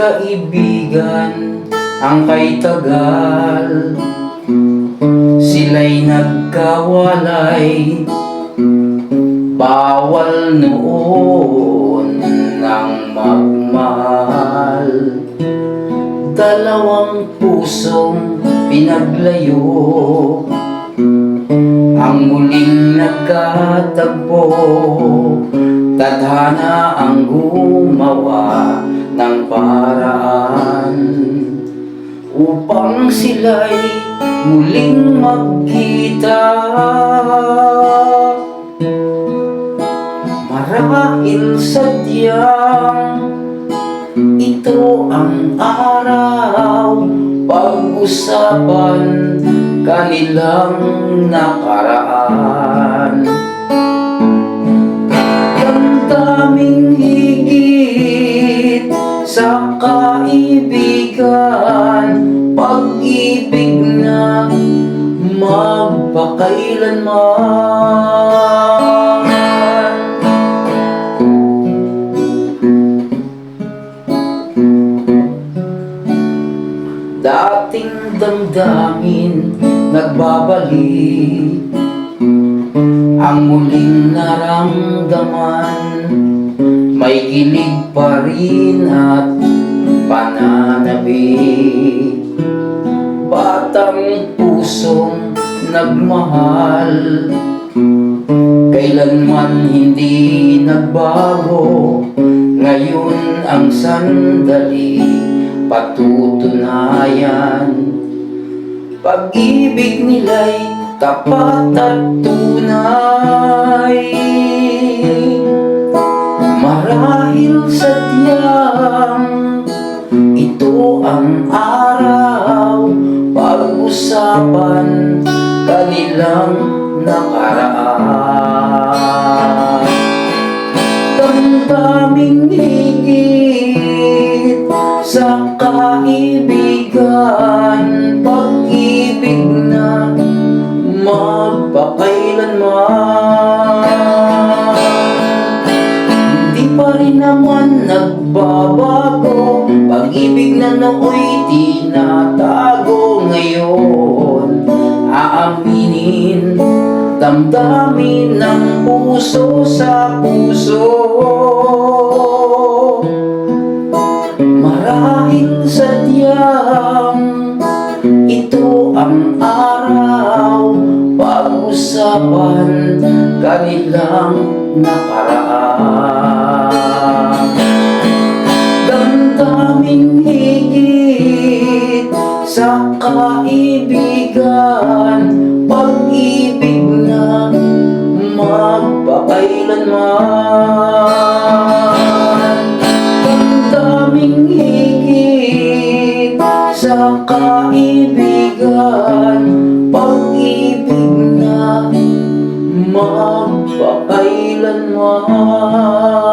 magkaibigan ang kay tagal, sila'y nagkawalay. Bawal noon ng magmahal, dalawang pusong pinaglayo, ang muling nagkatagpo. Tadhana ang gumawa ng paraan upang sila'y muling magkita. Marahil sadyang ito ang araw, pag-usapan kanilang nakaraan. Damdaming higit sa kaibigan, pag-ibig na magpakailanman. Dating damdamin nagbabalik, ang muling naramdaman, may kilig pa rin at pananabik. Batang pusong nagmahal, kailanman hindi nagbago. Ngayon ang sandali patutunayan, pag-ibig nila'y tapat at tunay. Marahil sadyang ito ang araw, pag-usapan kanilang nakaraan. Damdaming higit sa kaibigan, pag-ibig na magpakailanman. Hindi pa rin naman nagbabago, pag-ibig na nooy tinatago. Ngayon aaminin, damdamin ng puso sa puso. Marahil sadyang ito ang araw, pag-usapan kanilang nakaraan. Damdaming higit sa kaibigan, pag-ibig na magpakailanman. Damdaming higit sa kaibigan, pag-ibig na magpakailanman.